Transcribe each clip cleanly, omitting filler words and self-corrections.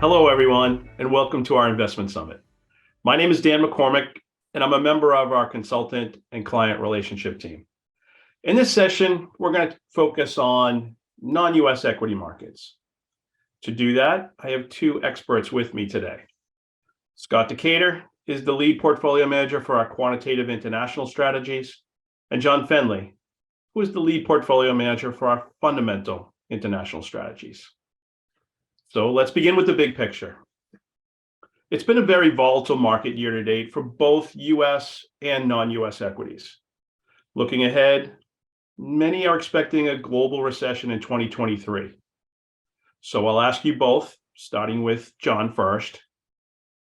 Hello, everyone, and welcome to our Investment Summit. My name is Dan McCormick, and I'm a member of our consultant and client relationship team. In this session, we're going to focus on non-U.S. equity markets. To do that, I have two experts with me today. Scott Decatur is the lead portfolio manager for our Quantitative International Strategies, and John Fenley, who is the lead portfolio manager for our Fundamental International Strategies. So let's begin with the big picture. It's been a very volatile market year to date for both U.S. and non-U.S. equities. Looking ahead, many are expecting a global recession in 2023. So I'll ask you both, starting with John first.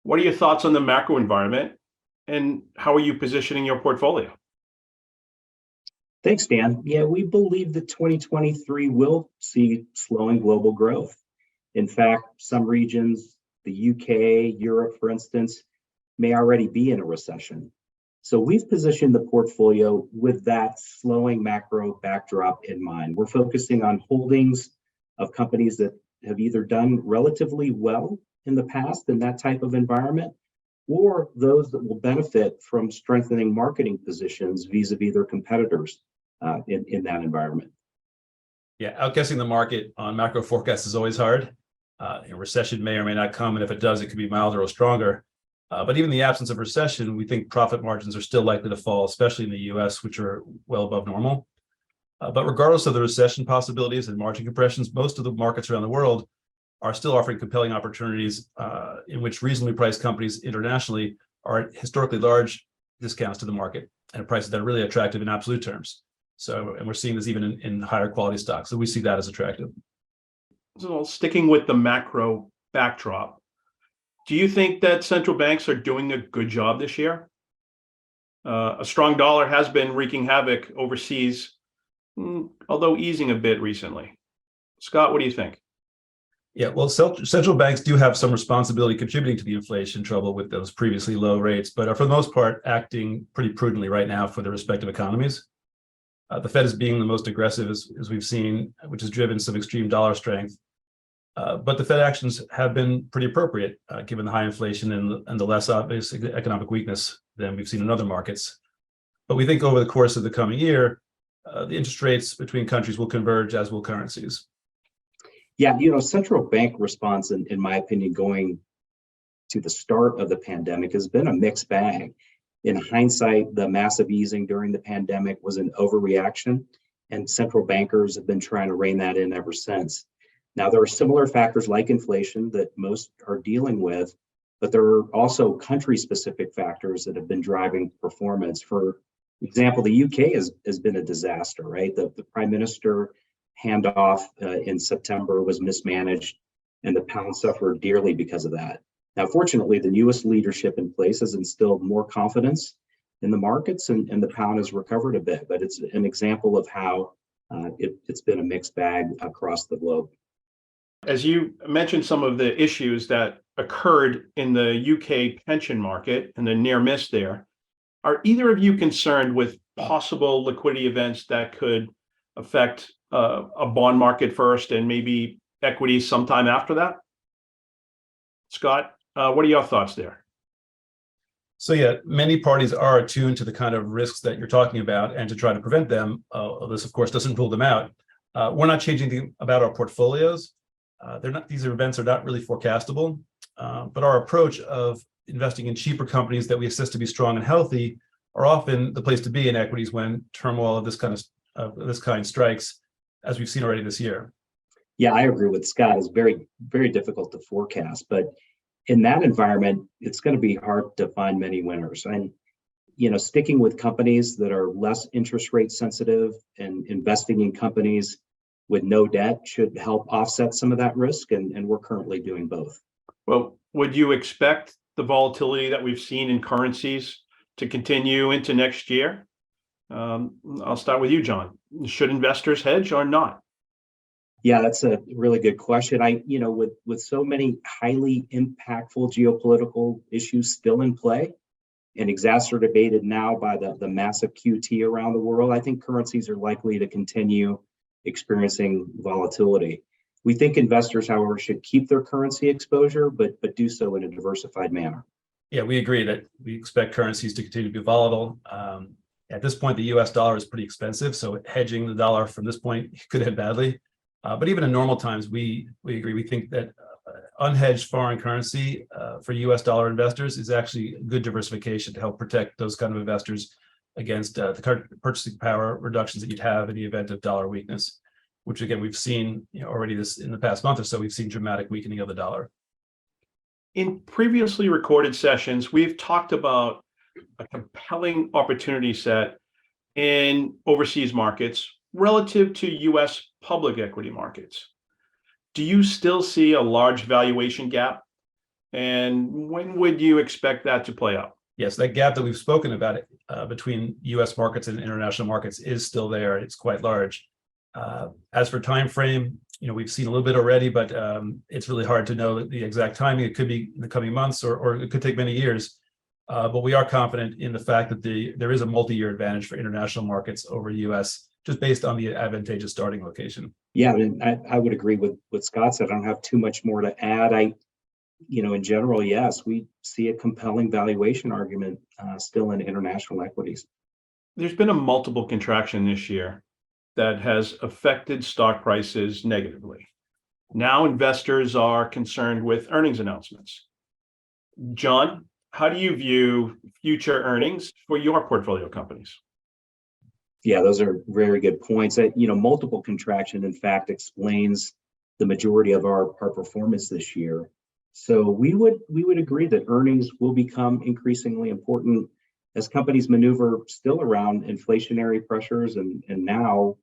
What are your thoughts on the macro environment, and how are you positioning your portfolio? Thanks, Dan. Yeah, we believe that 2023 will see slowing global growth. In fact, some regions, the UK, Europe, for instance, may already be in a recession. So we've positioned the portfolio with that slowing macro backdrop in mind. We're focusing on holdings of companies that have either done relatively well in the past in that type of environment, or those that will benefit from strengthening marketing positions vis-a-vis their competitors in that environment. Yeah, outguessing the market on macro forecasts is always hard. A recession may or may not come, and if it does, it could be milder or stronger. But even in the absence of recession, we think profit margins are still likely to fall, especially in the U.S., which are well above normal. But regardless of the recession possibilities and margin compressions, most of the markets around the world are still offering compelling opportunities in which reasonably priced companies internationally are at historically large discounts to the market and at prices that are really attractive in absolute terms. So, and we're seeing this even in higher quality stocks. So we see that as attractive. So sticking with the macro backdrop, do you think that central banks are doing a good job this year? A strong dollar has been wreaking havoc overseas, although easing a bit recently. Scott, what do you think? Yeah, well, central banks do have some responsibility contributing to the inflation trouble with those previously low rates, but are for the most part acting pretty prudently right now for their respective economies. The Fed is being the most aggressive, as we've seen, which has driven some extreme dollar strength. But the Fed actions have been pretty appropriate, given the high inflation and the less obvious economic weakness than we've seen in other markets. But we think over the course of the coming year, the interest rates between countries will converge, as will currencies. Yeah, central bank response, in my opinion, going to the start of the pandemic has been a mixed bag. In hindsight, the massive easing during the pandemic was an overreaction, and central bankers have been trying to rein that in ever since. Now, there are similar factors like inflation that most are dealing with, but there are also country-specific factors that have been driving performance. For example, the UK has been a disaster, right? The prime minister handoff in September was mismanaged, and the pound suffered dearly because of that. Now, fortunately, the newest leadership in place has instilled more confidence in the markets, and the pound has recovered a bit. But it's an example of how it's been a mixed bag across the globe. As you mentioned, some of the issues that occurred in the UK pension market and the near miss there, are either of you concerned with possible liquidity events that could affect a bond market first and maybe equities sometime after that? Scott, what are your thoughts there? So yeah, many parties are attuned to the kind of risks that you're talking about and to try to prevent them. This, of course, doesn't rule them out. We're not changing anything about our portfolios. These events are not really forecastable, but our approach of investing in cheaper companies that we assess to be strong and healthy are often the place to be in equities when turmoil of this kind strikes, as we've seen already this year. Yeah, I agree with Scott. It's very, very difficult to forecast, but in that environment, it's going to be hard to find many winners. And, sticking with companies that are less interest rate sensitive and investing in companies with no debt should help offset some of that risk. And we're currently doing both. Well, would you expect the volatility that we've seen in currencies to continue into next year? I'll start with you, John. Should investors hedge or not? Yeah, that's a really good question. With so many highly impactful geopolitical issues still in play and exacerbated now by the massive QT around the world, I think currencies are likely to continue experiencing volatility. We think investors, however, should keep their currency exposure, but do so in a diversified manner. Yeah, we agree that we expect currencies to continue to be volatile. At this point, the U.S. dollar is pretty expensive, so hedging the dollar from this point could end badly. But even in normal times, we agree. We think that unhedged foreign currency for U.S. dollar investors is actually good diversification to help protect those kind of investors against the current purchasing power reductions that you'd have in the event of dollar weakness, which again we've seen already this in the past month or so. We've seen dramatic weakening of the dollar. In previously recorded sessions, we've talked about a compelling opportunity set in overseas markets relative to U.S. public equity markets. Do you still see a large valuation gap? And when would you expect that to play out? Yes, that gap that we've spoken about between U.S. markets and international markets is still there. It's quite large. As for time frame, we've seen a little bit already, but it's really hard to know the exact timing. It could be in the coming months, or it could take many years. But we are confident in the fact that there is a multi-year advantage for international markets over U.S. just based on the advantageous starting location. Yeah, and I would agree with what Scott said. I don't have too much more to add. In general, yes, we see a compelling valuation argument still in international equities. There's been a multiple contraction this year that has affected stock prices negatively. Now investors are concerned with earnings announcements. John, how do you view future earnings for your portfolio companies? Yeah, those are very good points. Multiple contraction, in fact, explains the majority of our performance this year. So we would agree that earnings will become increasingly important as companies maneuver still around inflationary pressures and now,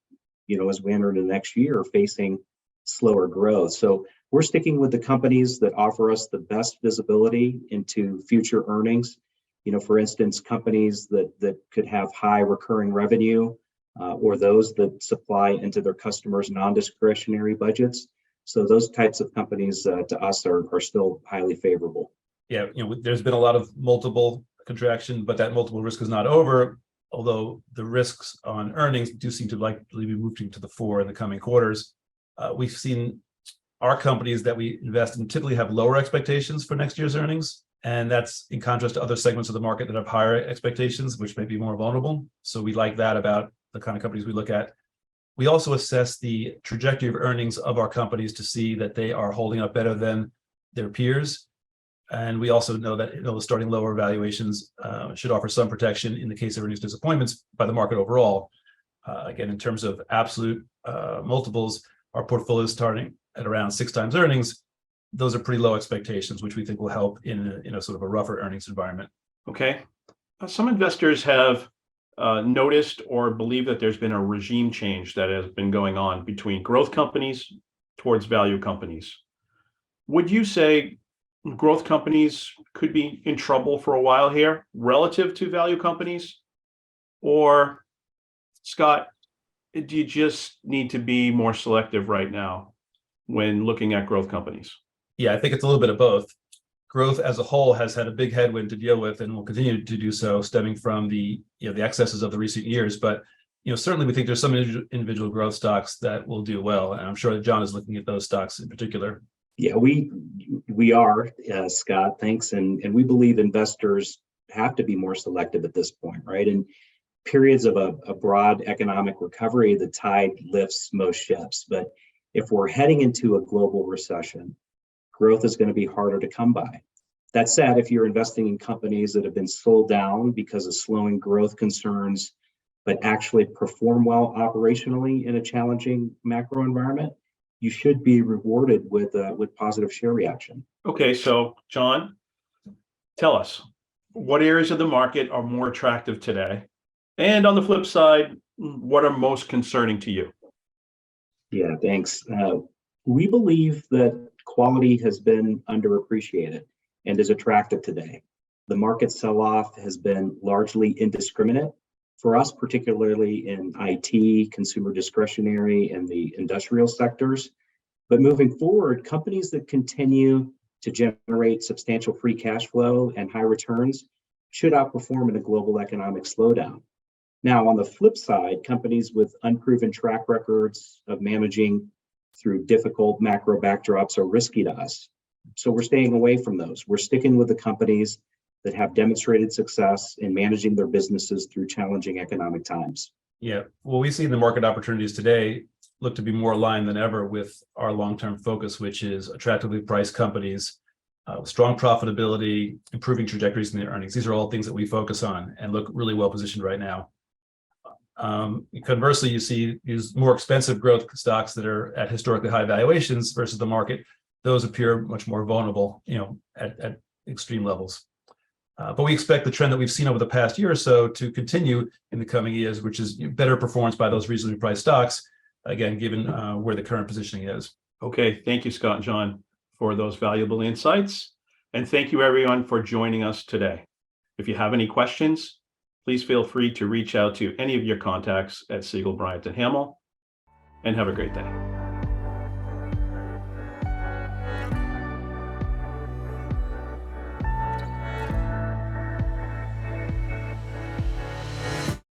as we enter the next year, facing slower growth. So we're sticking with the companies that offer us the best visibility into future earnings. For instance, companies that could have high recurring revenue or those that supply into their customers' non-discretionary budgets. So those types of companies to us are still highly favorable. Yeah, there's been a lot of multiple contraction, but that multiple risk is not over, although the risks on earnings do seem to likely be moving to the fore in the coming quarters. We've seen our companies that we invest in typically have lower expectations for next year's earnings. And that's in contrast to other segments of the market that have higher expectations, which may be more vulnerable. So we like that about the kind of companies we look at. We also assess the trajectory of earnings of our companies to see that they are holding up better than their peers. And we also know that starting lower valuations should offer some protection in the case of earnings disappointments by the market overall. Again, in terms of absolute multiples, our portfolio is starting at around 6 times earnings. Those are pretty low expectations, which we think will help in a sort of a rougher earnings environment. Okay. Some investors have noticed or believe that there's been a regime change that has been going on between growth companies towards value companies. Would you say growth companies could be in trouble for a while here relative to value companies? Or, Scott, do you just need to be more selective right now when looking at growth companies? Yeah, I think it's a little bit of both. Growth as a whole has had a big headwind to deal with and will continue to do so, stemming from the excesses of the recent years. But certainly we think there's some individual growth stocks that will do well, and I'm sure that John is looking at those stocks in particular. Yeah, we are, Scott. Thanks, and we believe investors have to be more selective at this point, right? In periods of a broad economic recovery, the tide lifts most ships. But if we're heading into a global recession, growth is going to be harder to come by. That said, if you're investing in companies that have been sold down because of slowing growth concerns, but actually perform well operationally in a challenging macro environment, you should be rewarded with positive share reaction. Okay, so John, tell us, what areas of the market are more attractive today? And on the flip side, what are most concerning to you? Yeah, thanks. We believe that quality has been underappreciated and is attractive today. The market sell-off has been largely indiscriminate for us, particularly in IT, consumer discretionary, and the industrial sectors. But moving forward, companies that continue to generate substantial free cash flow and high returns should outperform in a global economic slowdown. Now, on the flip side, companies with unproven track records of managing through difficult macro backdrops are risky to us. So we're staying away from those. We're sticking with the companies that have demonstrated success in managing their businesses through challenging economic times. Yeah, well, we see the market opportunities today look to be more aligned than ever with our long-term focus, which is attractively priced companies, strong profitability, improving trajectories in their earnings. These are all things that we focus on and look really well positioned right now. Conversely, you see these more expensive growth stocks that are at historically high valuations versus the market. Those appear much more vulnerable, at extreme levels. But we expect the trend that we've seen over the past year or so to continue in the coming years, which is better performance by those reasonably priced stocks, again, given where the current positioning is. Okay, thank you, Scott and John, for those valuable insights. And thank you, everyone, for joining us today. If you have any questions, please feel free to reach out to any of your contacts at Siegel, Bryant & Hamel, and have a great day.